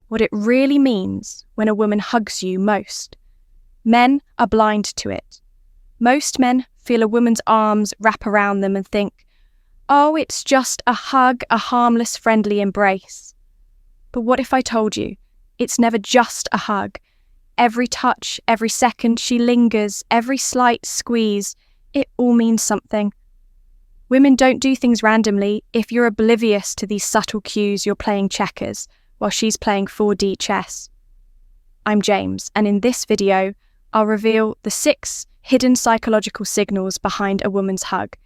what it really means when a woman hugs you most. Men are blind to it. Most men feel a woman's arms wrap around them and think, oh, it's just a hug, a harmless, friendly embrace. But what if I told you, it's never just a hug? Every touch, every second she lingers, every slight squeeze, it all means something. Women don't do things randomly. If you're oblivious to these subtle cues, you're playing checkers while she's playing 4D chess. I'm James, and in this video, I'll reveal the 6 hidden psychological signals behind a woman's hug.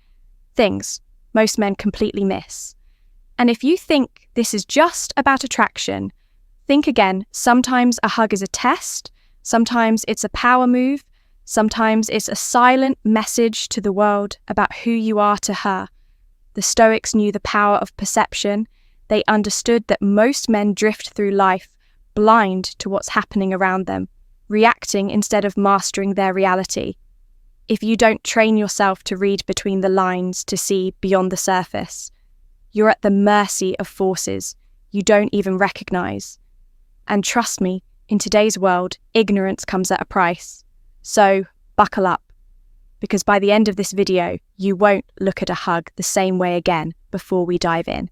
Things most men completely miss. And if you think this is just about attraction, think again. Sometimes a hug is a test, sometimes it's a power move, sometimes it's a silent message to the world about who you are to her. The Stoics knew the power of perception. They understood that most men drift through life blind to what's happening around them, reacting instead of mastering their reality. If you don't train yourself to read between the lines, to see beyond the surface, you're at the mercy of forces you don't even recognize. And trust me, in today's world, ignorance comes at a price. So buckle up, because by the end of this video, you won't look at a hug the same way again before we dive in.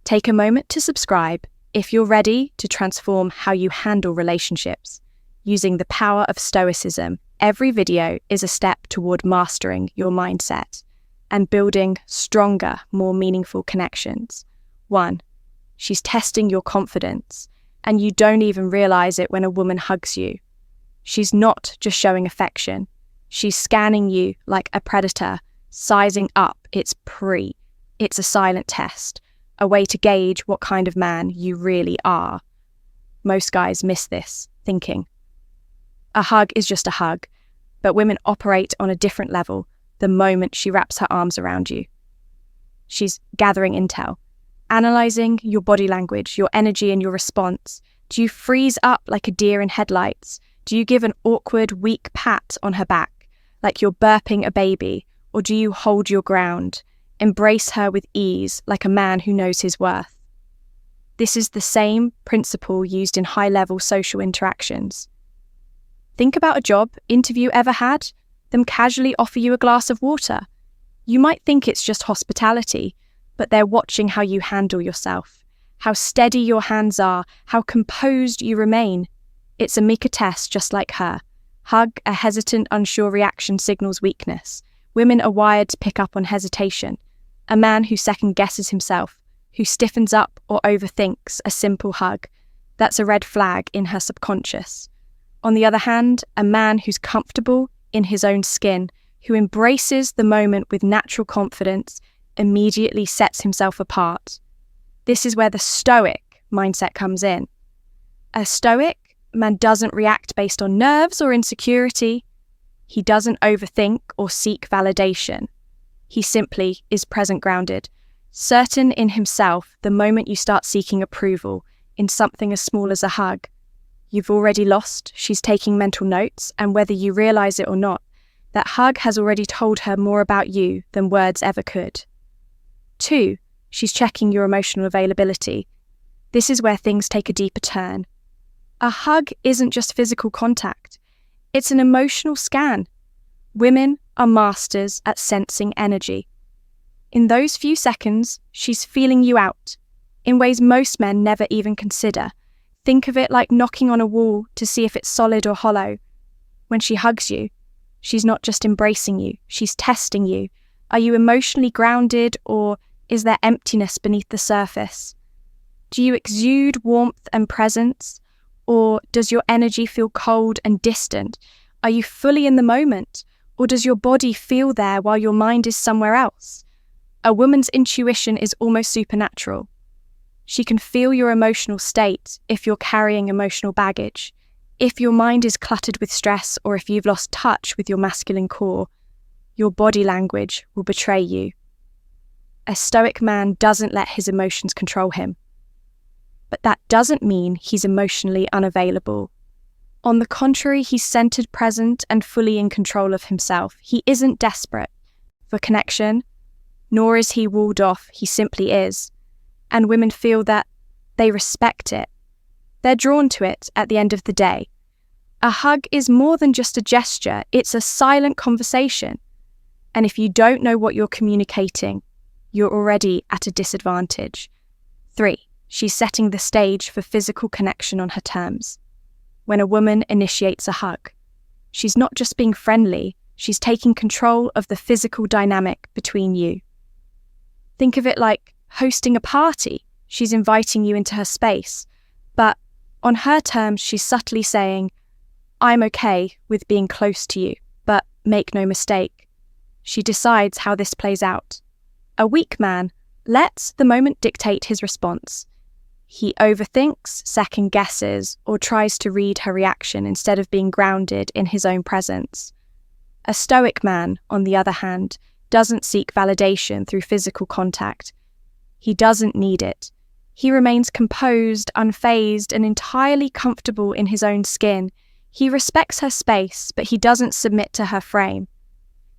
Take a moment to subscribe if you're ready to transform how you handle relationships. Using the power of Stoicism, every video is a step toward mastering your mindset and building stronger, more meaningful connections. 1. She's testing your confidence, and you don't even realize it when a woman hugs you. She's not just showing affection. She's scanning you like a predator, sizing up its prey. It's a silent test, a way to gauge what kind of man you really are. Most guys miss this thinking. A hug is just a hug, but women operate on a different level the moment she wraps her arms around you. She's gathering intel, analyzing your body language, your energy and your response. Do you freeze up like a deer in headlights? Do you give an awkward, weak pat on her back, like you're burping a baby? Or do you hold your ground, embrace her with ease, like a man who knows his worth? This is the same principle used in high-level social interactions. Think about a job interview ever had, them casually offer you a glass of water. You might think it's just hospitality, but they're watching how you handle yourself, how steady your hands are, how composed you remain. It's a Mika test just like her. Hug, a hesitant, unsure reaction signals weakness. Women are wired to pick up on hesitation. A man who second-guesses himself, who stiffens up or overthinks a simple hug, that's a red flag in her subconscious. On the other hand, a man who's comfortable in his own skin, who embraces the moment with natural confidence, immediately sets himself apart. This is where the Stoic mindset comes in. A Stoic man doesn't react based on nerves or insecurity. He doesn't overthink or seek validation. He simply is present, grounded, certain in himself. The moment you start seeking approval in something as small as a hug, you've already lost. She's taking mental notes, and whether you realize it or not, that hug has already told her more about you than words ever could. 2. She's checking your emotional availability. This is where things take a deeper turn. A hug isn't just physical contact. It's an emotional scan. Women are masters at sensing energy. In those few seconds, she's feeling you out in ways most men never even consider. Think of it like knocking on a wall to see if it's solid or hollow. When she hugs you, she's not just embracing you, she's testing you. Are you emotionally grounded, or is there emptiness beneath the surface? Do you exude warmth and presence, or does your energy feel cold and distant? Are you fully in the moment, or does your body feel there while your mind is somewhere else? A woman's intuition is almost supernatural. She can feel your emotional state if you're carrying emotional baggage, if your mind is cluttered with stress, or if you've lost touch with your masculine core. Your body language will betray you. A Stoic man doesn't let his emotions control him. But that doesn't mean he's emotionally unavailable. On the contrary, he's centered, present, and fully in control of himself. He isn't desperate for connection, nor is he walled off. He simply is. And women feel that, they respect it. They're drawn to it at the end of the day. A hug is more than just a gesture, it's a silent conversation. And if you don't know what you're communicating, you're already at a disadvantage. 3. She's setting the stage for physical connection on her terms. When a woman initiates a hug, she's not just being friendly, she's taking control of the physical dynamic between you. Think of it like hosting a party. She's inviting you into her space, but on her terms, she's subtly saying, I'm okay with being close to you, but make no mistake. She decides how this plays out. A weak man lets the moment dictate his response. He overthinks, second guesses, or tries to read her reaction instead of being grounded in his own presence. A stoic man, on the other hand, doesn't seek validation through physical contact. He doesn't need it. He remains composed, unfazed, and entirely comfortable in his own skin. He respects her space, but he doesn't submit to her frame.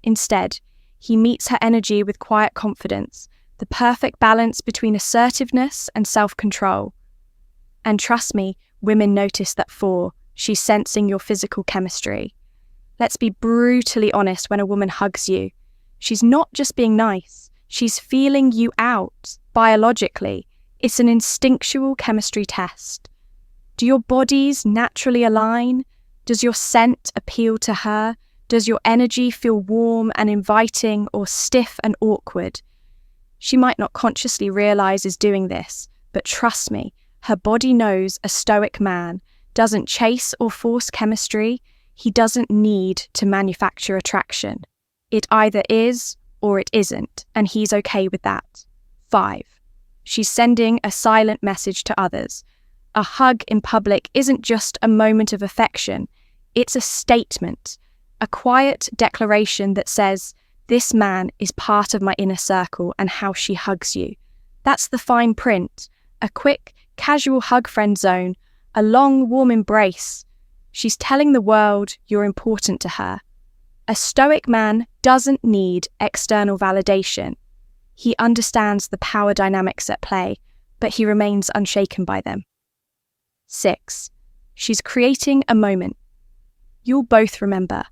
Instead, he meets her energy with quiet confidence, the perfect balance between assertiveness and self-control. And trust me, women notice that. 4. She's sensing your physical chemistry. Let's be brutally honest when a woman hugs you. She's not just being nice, she's feeling you out, biologically. It's an instinctual chemistry test. Do your bodies naturally align? Does your scent appeal to her? Does your energy feel warm and inviting or stiff and awkward? She might not consciously realize is doing this, but trust me, her body knows a stoic man doesn't chase or force chemistry. He doesn't need to manufacture attraction. It either is or it isn't, and he's okay with that. 5. She's sending a silent message to others. A hug in public isn't just a moment of affection, it's a statement, a quiet declaration that says, this man is part of my inner circle and how she hugs you. That's the fine print. A quick, casual hug friend zone, a long, warm embrace. She's telling the world you're important to her. A stoic man doesn't need external validation. He understands the power dynamics at play, but he remains unshaken by them. 6. She's creating a moment. You'll both remember.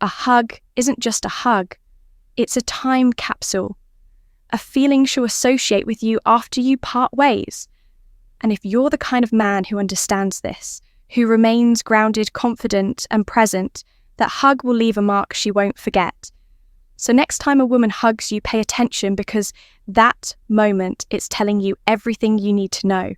A hug isn't just a hug. It's a time capsule. A feeling she'll associate with you after you part ways. And if you're the kind of man who understands this, who remains grounded, confident, and present, that hug will leave a mark she won't forget. So next time a woman hugs you, pay attention, because that moment, it's telling you everything you need to know.